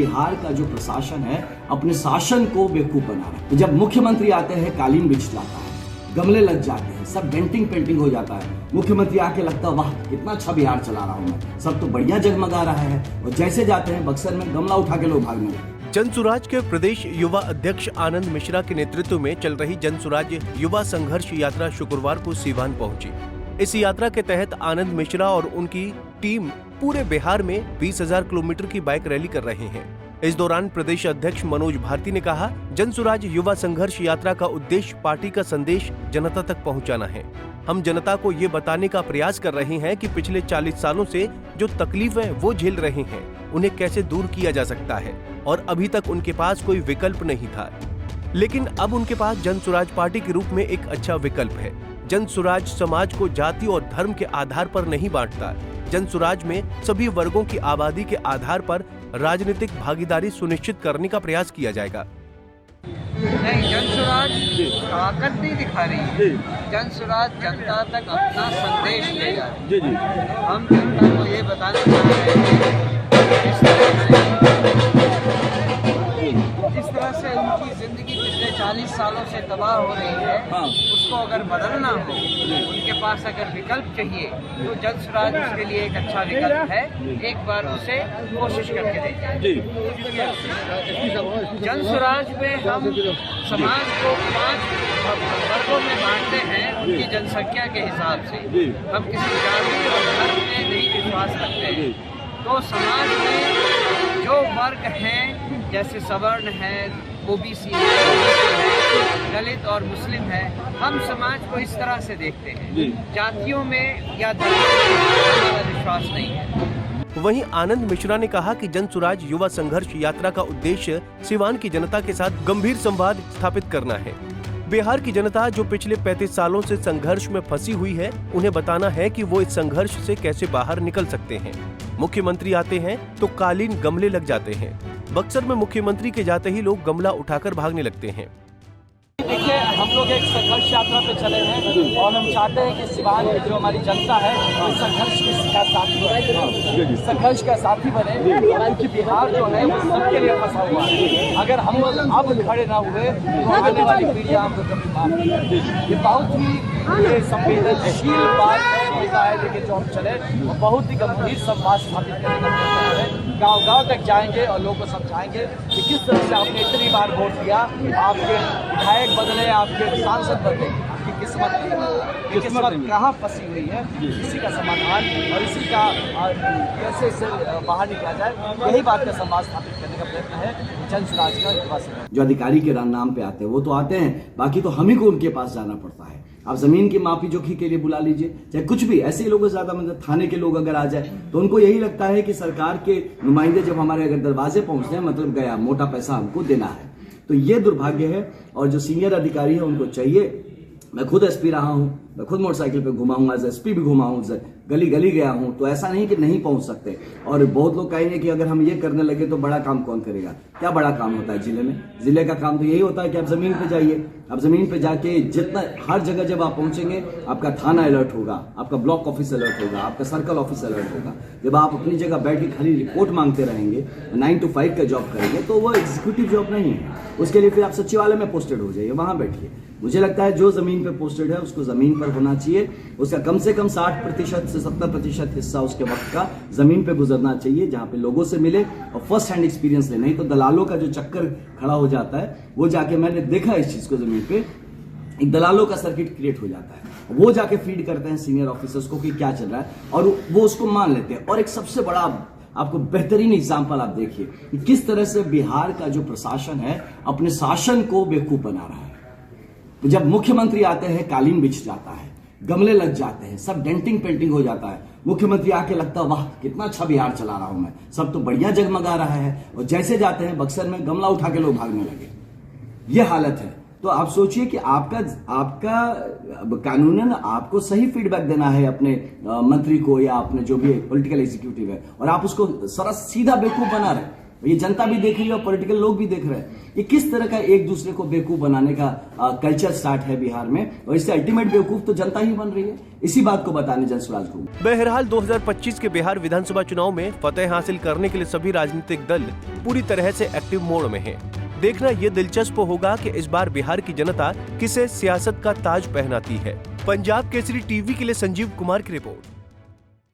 बिहार का जो प्रशासन है अपने शासन को बेवकूफ बना रहा है। तो जब मुख्यमंत्री आते हैं कालीन बिछ जाता है, गमले लग जाते हैं, सब डेंटिंग पेंटिंग हो जाता है। मुख्यमंत्री आके लगता है वाह कितना अच्छा बिहार चला रहा हूँ मैं, सब तो बढ़िया जगमगा रहा है। और जैसे जाते हैं बक्सर में गमला उठा के लोग भागने लगे। जनसुराज के प्रदेश युवा अध्यक्ष आनंद मिश्रा के नेतृत्व में चल रही जनसुराज युवा संघर्ष यात्रा शुक्रवार को सीवान पहुंची। इस यात्रा के तहत आनंद मिश्रा और उनकी टीम पूरे बिहार में 20,000 किलोमीटर की बाइक रैली कर रहे हैं। इस दौरान प्रदेश अध्यक्ष मनोज भारती ने कहा, जनसुराज युवा संघर्ष यात्रा का उद्देश्य पार्टी का संदेश जनता तक पहुंचाना है। हम जनता को ये बताने का प्रयास कर रहे हैं कि पिछले 40 सालों से जो तकलीफें वो झेल रहे हैं उन्हें कैसे दूर किया जा सकता है और अभी तक उनके पास कोई विकल्प नहीं था, लेकिन अब उनके पास जनसुराज पार्टी के रूप में एक अच्छा विकल्प है। जनसुराज समाज को जाति और धर्म के आधार पर नहीं बांटता। जनसुराज में सभी वर्गों की आबादी के आधार पर राजनीतिक भागीदारी सुनिश्चित करने का प्रयास किया जाएगा। नहीं, जनसुराज ताकत नहीं दिखा रही है। जनसुराज जनता तक अपना संदेश ले जा रही है। हम जनता को ये बताना चाह रहे हैं जिस तरह से उनकी जिंदगी पिछले 40 सालों से तबाह हो रही है, उसको अगर बदलना हो, उनके पास अगर विकल्प चाहिए तो जनसुराज उसके लिए एक अच्छा विकल्प है। एक बार उसे कोशिश करके देखें। जनसुराज में हम समाज को 5 वर्गों में बांटते हैं उनकी जनसंख्या के हिसाब से। हम किसी जाति और धर्म में नहीं विश्वास रखते हैं। तो समाज में जो वर्ग हैं जैसे सवर्ण है, ओबीसी है, दलित और मुस्लिम है, हम समाज को इस तरह से देखते हैं। जातियों में या धर्म में हमारा विश्वास नहीं है। वहीं आनंद मिश्रा ने कहा कि जनसुराज युवा संघर्ष यात्रा का उद्देश्य सीवान की जनता के साथ गंभीर संवाद स्थापित करना है। बिहार की जनता जो पिछले 35 सालों से संघर्ष में फंसी हुई है, उन्हें बताना है कि वो इस संघर्ष से कैसे बाहर निकल सकते हैं। मुख्यमंत्री आते हैं तो कालीन गमले लग जाते हैं। बक्सर में मुख्यमंत्री के जाते ही लोग गमला उठाकर भागने लगते हैं। देखिए, हम लोग एक संघर्ष यात्रा पे चले हैं और हम चाहते हैं कि सीवान की जो हमारी जनता है इस संघर्ष का साथी बने, संघर्ष का साथी बने, क्योंकि बिहार जो है वो सबके लिए फंसा हुआ है। अगर हम अब खड़े ना हुए तो आने वाली पीढ़ियां हमको कभी माफ नहीं करेगी। ये बहुत ही संवेदनशील बात है, लेकिन जो हम चले वो बहुत ही गंभीर संवाद स्थापित करने का प्रयत्न करें। गाँव-गाँव तक जाएंगे और लोगों को समझाएंगे कि किस तरह से आपने इतनी बार वोट दिया, आपके विधायक बदले, आपके सांसद बदले, आपकी किस्मत नहीं, ये किस्मत कहाँ फंसी हुई है, इसी का समाधान और इसी का कैसे इससे बाहर निकला जाए, यही बात का संवाद स्थापित करने का प्रयत्न है जनसुराज का युवा संघर्ष। जो अधिकारी के नाम पे आते हैं वो तो आते हैं, बाकी तो हम ही को उनके पास जाना पड़ता है। आप जमीन की मापी जोखी के लिए बुला लीजिए, चाहे कुछ भी, ऐसे लोगों से ज्यादा मतलब थाने के लोग अगर आ जाए तो उनको यही लगता है कि सरकार के नुमाइंदे जब हमारे अगर दरवाजे पहुंचते हैं मतलब गया, मोटा पैसा हमको देना है। तो ये दुर्भाग्य है और जो सीनियर अधिकारी है उनको चाहिए। मैं खुद एसपी रहा हूं, मैं खुद मोटरसाइकिल पे घुमा हूं, एज एसपी भी घुमा हूं, गली गली गया हूं, तो ऐसा नहीं कि नहीं पहुंच सकते। और बहुत लोग कहेंगे कि अगर हम ये करने लगे तो बड़ा काम कौन करेगा। क्या बड़ा काम होता है जिले में? जिले का काम तो यही होता है कि आप जमीन पे जाइए। आप जमीन पे जाके जितना हर जगह जब आप पहुंचेंगे, आपका थाना अलर्ट होगा, आपका ब्लॉक ऑफिस अलर्ट होगा, आपका सर्कल ऑफिस अलर्ट होगा। जब आप अपनी जगह बैठ के खाली रिपोर्ट मांगते रहेंगे, 9 to 5 का जॉब करेंगे, तो वो एग्जीक्यूटिव जॉब नहीं है। उसके लिए फिर आप सचिवालय में पोस्टेड हो जाइए, वहां बैठिए। मुझे लगता है जो जमीन पे पोस्टेड है उसको जमीन पर होना चाहिए। उसका कम से कम 60% से 70% हिस्सा उसके वक्त का जमीन पे गुजरना चाहिए, जहां पे लोगों से मिले और फर्स्ट हैंड एक्सपीरियंस ले। नहीं तो दलालों का जो चक्कर खड़ा हो जाता है, वो जाके मैंने देखा इस चीज को, जमीन पे एक दलालों का सर्किट क्रिएट हो जाता है। वो जाके फीड करते हैं सीनियर ऑफिसर्स को कि क्या चल रहा है और वो उसको मान लेते हैं। और एक सबसे बड़ा आपको बेहतरीन एग्जाम्पल आप देखिए कि किस तरह से बिहार का जो प्रशासन है अपने शासन को बेवकूफ बना रहा है। तो जब मुख्यमंत्री आते हैं कालीन बिछ जाता है, गमले लग जाते हैं, सब डेंटिंग पेंटिंग हो जाता है। मुख्यमंत्री आके लगता है वाह कितना अच्छा बिहार चला रहा हूं मैं, सब तो बढ़िया जगमगा रहा है। और जैसे जाते हैं बक्सर में गमला उठा के लोग भागने लगे। ये हालत है। तो आप सोचिए कि आपका कानूनन आपको सही फीडबैक देना है अपने मंत्री को या अपने जो भी पॉलिटिकल एग्जीक्यूटिव है, और आप उसको सीधा बेवकूफ बना रहे। ये जनता भी देख रही है और पॉलिटिकल लोग भी देख रहे हैं ये किस तरह का एक दूसरे को बेवकूफ बनाने का कल्चर स्टार्ट है बिहार में, और इससे अल्टीमेट बेवकूफ तो जनता ही बन रही है। इसी बात को बताने जनसुराज घूमे। बहरहाल 2025 के बिहार विधानसभा चुनाव में फतेह हासिल करने के लिए सभी राजनीतिक दल पूरी तरह से एक्टिव मोड में हैं। देखना ये दिलचस्प होगा कि इस बार बिहार की जनता किसे सियासत का ताज पहनाती है। पंजाब केसरी टीवी के लिए संजीव कुमार की रिपोर्ट।